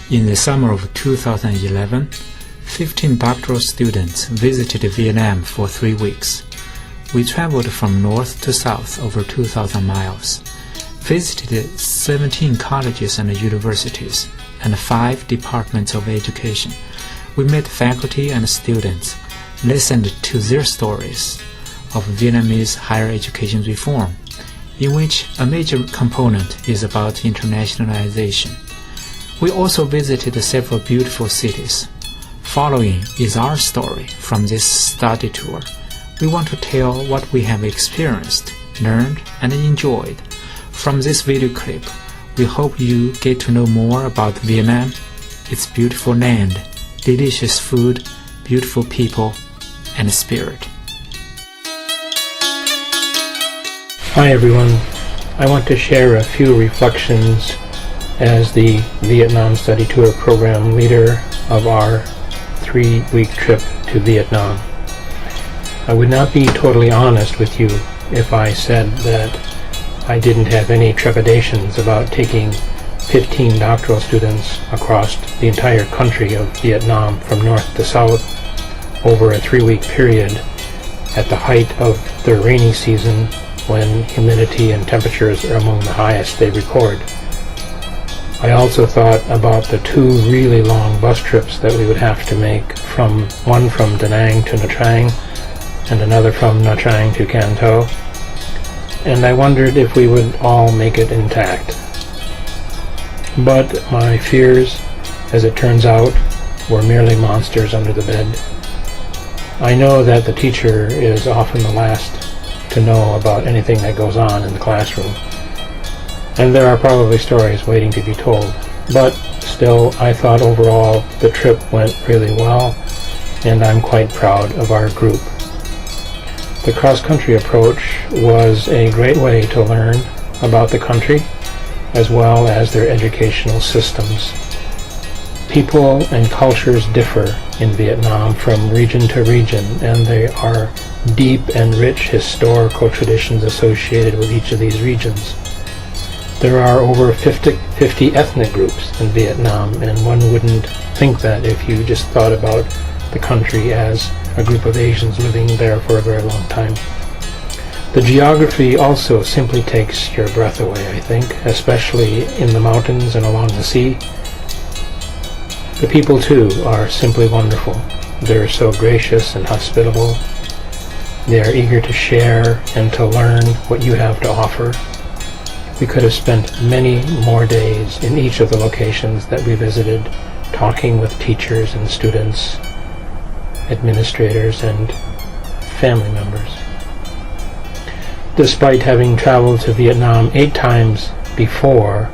In the summer of 2011, 15 doctoral students visited Vietnam for 3 weeks. We traveled from north to south over 2,000 miles, visited 17 colleges and universities, and 5 departments of education. We met faculty and students, listened to their stories of Vietnamese higher education reform, in which a major component is about internationalization. We also visited several beautiful cities. Following is our story from this study tour. We want to tell what we have experienced, learned, and enjoyed. From this video clip, we hope you get to know more about Vietnam, its beautiful land, delicious food, beautiful people, and spirit. Hi everyone, I want to share a few reflections as the Vietnam Study Tour Program leader of our 3-week trip to Vietnam. I would not be totally honest with you if I said that I didn't have any trepidations about taking 15 doctoral students across the entire country of Vietnam from north to south over a 3-week period at the height of the rainy season when humidity and temperatures are among the highest they record. I also thought about the 2 really long bus trips that we would have to make, one from Da Nang to Nha Trang and another from Nha Trang to Can Tho, and I wondered if we would all make it intact. But my fears, as it turns out, were merely monsters under the bed. I know that the teacher is often the last to know about anything that goes on in the classroom, and there are probably stories waiting to be told, but still I thought overall the trip went really well, and I'm quite proud of our group. The cross-country approach was a great way to learn about the country as well as their educational systems. People and cultures differ in Vietnam from region to region, and there are deep and rich historical traditions associated with each of these regions. There are over 50 ethnic groups in Vietnam, and one wouldn't think that if you just thought about the country as a group of Asians living there for a very long time. The geography also simply takes your breath away, I think, especially in the mountains and along the sea. The people, too, are simply wonderful. They're so gracious and hospitable. They are eager to share and to learn what you have to offer. We could have spent many more days in each of the locations that we visited, talking with teachers and students, administrators, and family members. Despite having traveled to Vietnam 8 times before,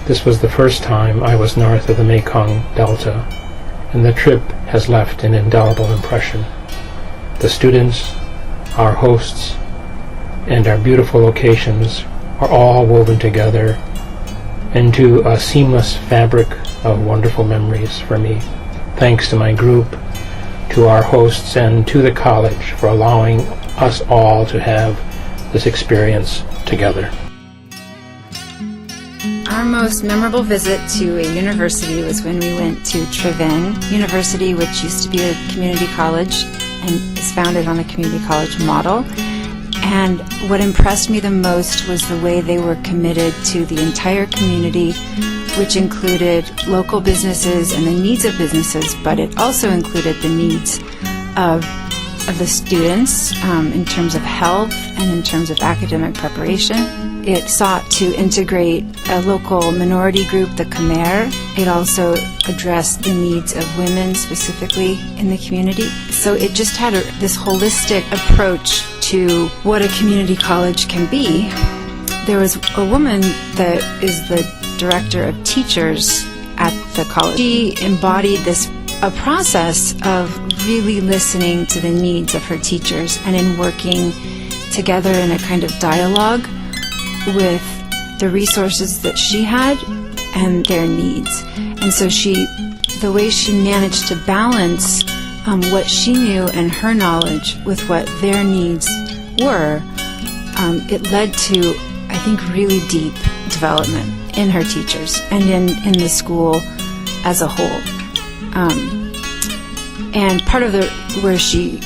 this was the first time I was north of the Mekong Delta, and the trip has left an indelible impression. The students, our hosts, and our beautiful locations are all woven together into a seamless fabric of wonderful memories for me. Thanks to my group, to our hosts, and to the college for allowing us all to have this experience together. Our most memorable visit to a university was when we went to Tre Vinh University, which used to be a community college and is founded on a community college model. And what impressed me the most was the way they were committed to the entire community, which included local businesses and the needs of businesses, but it also included the needs of the students in terms of health and in terms of academic preparation. It sought to integrate a local minority group, the Khmer. It also addressed the needs of women specifically in the community. So it just had this holistic approach to what a community college can be. There was a woman that is the director of teachers at the college. She embodied a process of really listening to the needs of her teachers and in working together in a kind of dialogue with the resources that she had and their needs. And so the way she managed to balance what she knew and her knowledge with what their needs were, it led to, I think, really deep development in her teachers and in the school as a whole. And part of where she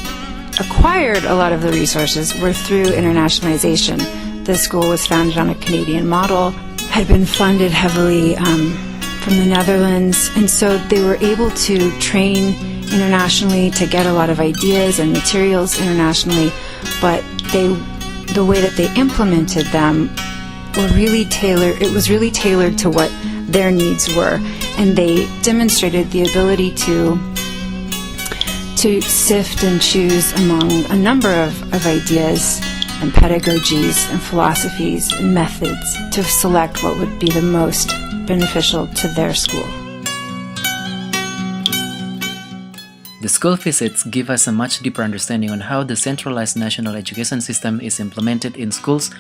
acquired a lot of the resources were through internationalization. The school was founded on a Canadian model, had been funded heavily from the Netherlands, and so they were able to train internationally, to get a lot of ideas and materials internationally, but the way that they implemented them it was really tailored to what their needs were, and they demonstrated the ability to sift and choose among a number of ideas and pedagogies and philosophies and methods to select what would be the most beneficial to their school. The school visits give us a much deeper understanding on how the centralized national education system is implemented in schools,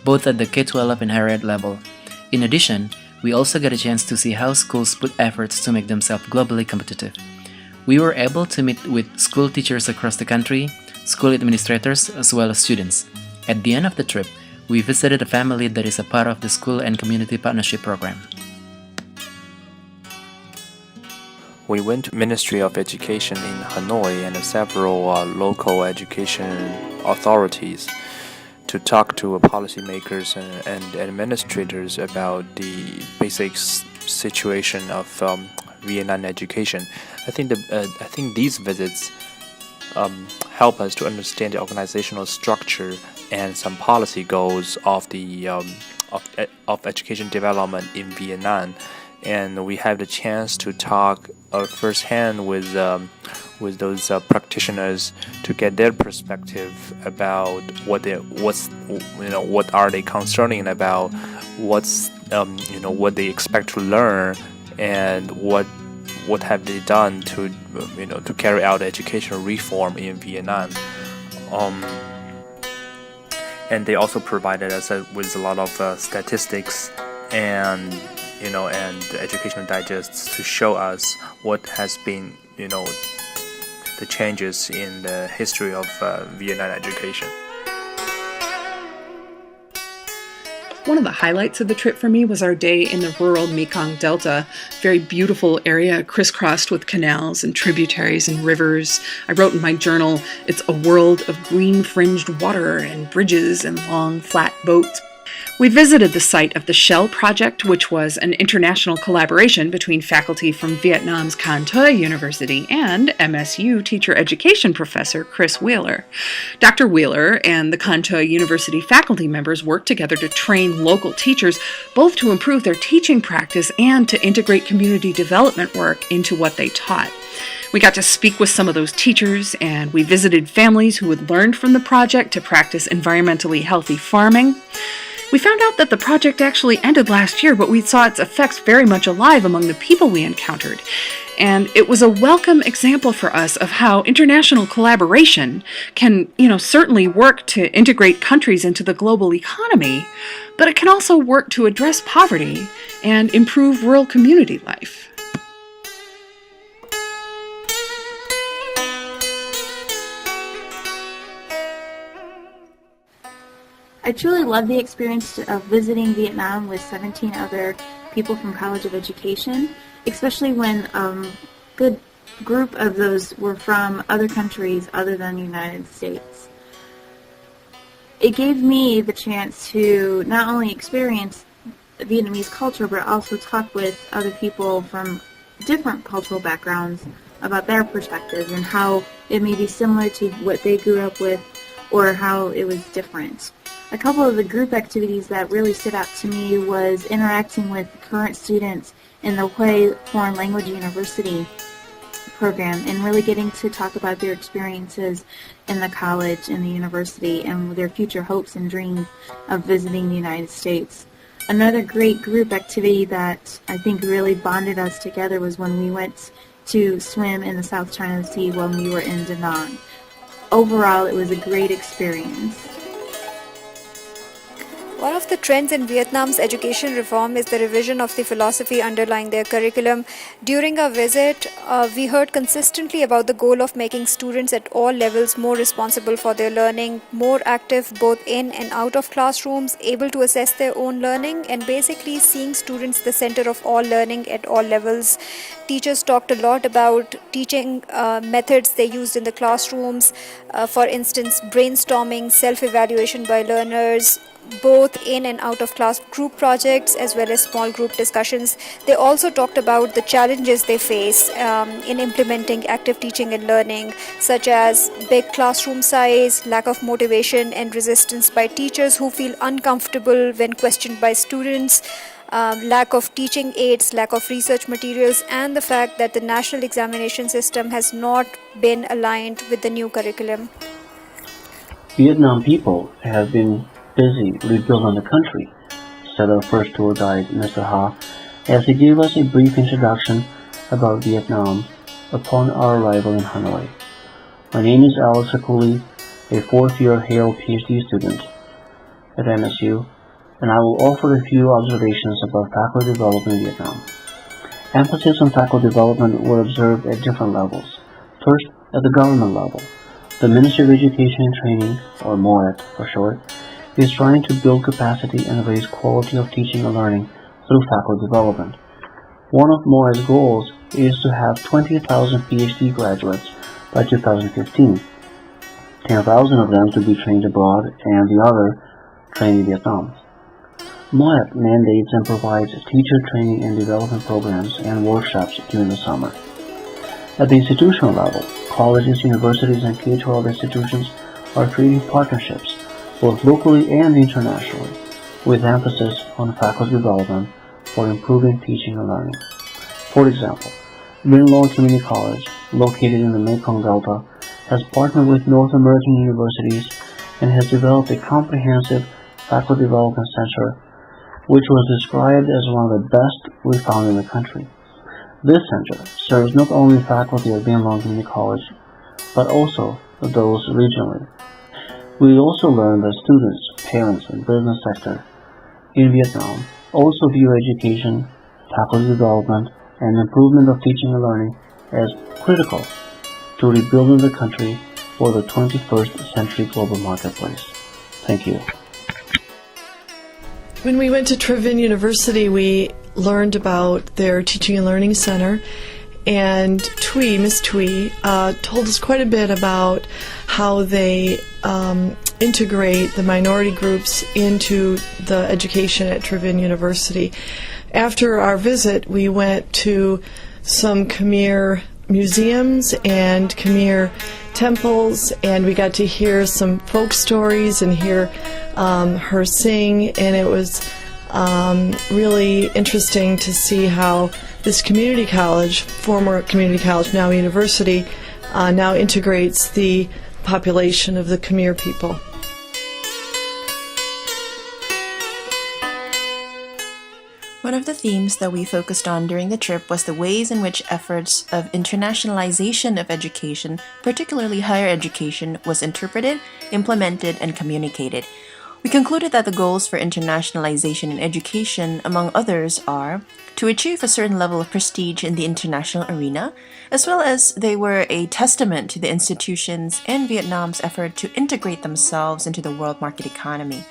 both at the K-12 and higher ed level. In addition, we also get a chance to see how schools put efforts to make themselves globally competitive. We were able to meet with school teachers across the country, school administrators, as well as students. At the end of the trip, we visited a family that is a part of the School and Community Partnership Program. We went to Ministry of Education in Hanoi and several local education authorities to talk to policymakers and administrators about the basic situation of Vietnam education. I think these visits help us to understand the organizational structure and some policy goals of the of education development in Vietnam, and we have the chance to talk firsthand with those practitioners to get their perspective about what are they concerning about, what's what they expect to learn, and what have they done to to carry out educational reform in Vietnam. And they also provided us with a lot of statistics and educational digests to show us what has been the changes in the history of Vietnam education. One of the highlights of the trip for me was our day in the rural Mekong Delta, very beautiful area crisscrossed with canals and tributaries and rivers. I wrote in my journal, it's a world of green-fringed water and bridges and long, flat boats. We visited the site of the Shell Project, which was an international collaboration between faculty from Vietnam's Con Thuy University and MSU teacher education professor Chris Wheeler. Dr. Wheeler and the Con Thuy University faculty members worked together to train local teachers, both to improve their teaching practice and to integrate community development work into what they taught. We got to speak with some of those teachers, and we visited families who had learned from the project to practice environmentally healthy farming. We found out that the project actually ended last year, but we saw its effects very much alive among the people we encountered. And it was a welcome example for us of how international collaboration can, certainly work to integrate countries into the global economy, but it can also work to address poverty and improve rural community life. I truly love the experience of visiting Vietnam with 17 other people from College of Education, especially when a good group of those were from other countries other than the United States. It gave me the chance to not only experience Vietnamese culture, but also talk with other people from different cultural backgrounds about their perspectives and how it may be similar to what they grew up with or how it was different. A couple of the group activities that really stood out to me was interacting with current students in the Hue Foreign Language University program and really getting to talk about their experiences in the college and the university and their future hopes and dreams of visiting the United States. Another great group activity that I think really bonded us together was when we went to swim in the South China Sea when we were in Da Nang. Overall, it was a great experience. One of the trends in Vietnam's education reform is the revision of the philosophy underlying their curriculum. During our visit, we heard consistently about the goal of making students at all levels more responsible for their learning, more active both in and out of classrooms, able to assess their own learning, and basically seeing students the center of all learning at all levels. Teachers talked a lot about teaching methods they used in the classrooms, for instance, brainstorming, self-evaluation by learners, both in and out of class group projects as well as small group discussions. They also talked about the challenges they face in implementing active teaching and learning, such as big classroom size, lack of motivation and resistance by teachers who feel uncomfortable when questioned by students, lack of teaching aids, lack of research materials, and the fact that the national examination system has not been aligned with the new curriculum. Vietnam people have been busy rebuilding the country, said our first tour guide, Mr. Ha, as he gave us a brief introduction about Vietnam upon our arrival in Hanoi. My name is Alex Akuli, a fourth-year Hale PhD student at MSU, and I will offer a few observations about faculty development in Vietnam. Emphasis on faculty development were observed at different levels. First, at the government level. The Ministry of Education and Training, or MOET for short, is trying to build capacity and raise quality of teaching and learning through faculty development. One of MOET's goals is to have 20,000 PhD graduates by 2015, 10,000 of them to be trained abroad and the other trained in Vietnam. MOET mandates and provides teacher training and development programs and workshops during the summer. At the institutional level, colleges, universities, and K-12 institutions are creating partnerships both locally and internationally, with emphasis on faculty development for improving teaching and learning. For example, Vinh Long Community College, located in the Mekong Delta, has partnered with North American universities and has developed a comprehensive faculty development center, which was described as one of the best we found in the country. This center serves not only faculty at Vinh Long Community College, but also those regionally. We also learned that students, parents, and business sector in Vietnam also view education, faculty development, and improvement of teaching and learning as critical to rebuilding the country for the 21st century global marketplace. Thank you. When we went to Tre Vinh University, we learned about their Teaching and Learning Center, and Miss Thuy, told us quite a bit about how they integrate the minority groups into the education at Tre Vinh University. After our visit, we went to some Khmer museums and Khmer temples, and we got to hear some folk stories and hear her sing, and it was really interesting to see how this community college, former community college, now university, now integrates the population of the Khmer people. One of the themes that we focused on during the trip was the ways in which efforts of internationalization of education, particularly higher education, was interpreted, implemented, and communicated. We concluded that the goals for internationalization in education, among others, are to achieve a certain level of prestige in the international arena, as well as they were a testament to the institutions and Vietnam's effort to integrate themselves into the world market economy.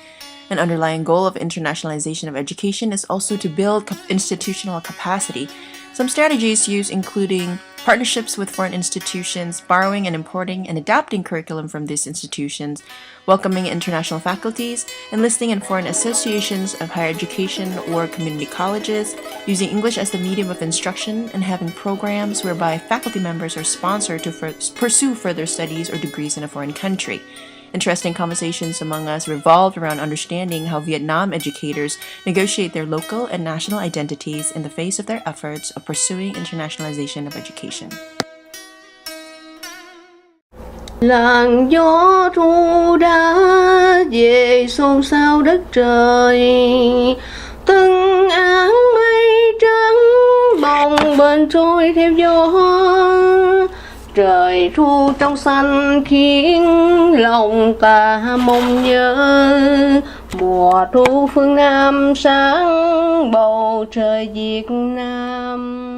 An underlying goal of internationalization of education is also to build institutional capacity. Some strategies used including partnerships with foreign institutions, borrowing and importing and adapting curriculum from these institutions, welcoming international faculties, enlisting in foreign associations of higher education or community colleges, using English as the medium of instruction, and having programs whereby faculty members are sponsored to pursue further studies or degrees in a foreign country. Interesting conversations among us revolved around understanding how Vietnam educators negotiate their local and national identities in the face of their efforts of pursuing internationalization of education. Làn gió ru đã về xôn xao đất trời, từng áng mây trắng bồng bềnh trôi theo gió. Trời ru trong xanh khiến lòng ta mong nhớ, mùa thu phương Nam sáng bầu trời Việt Nam.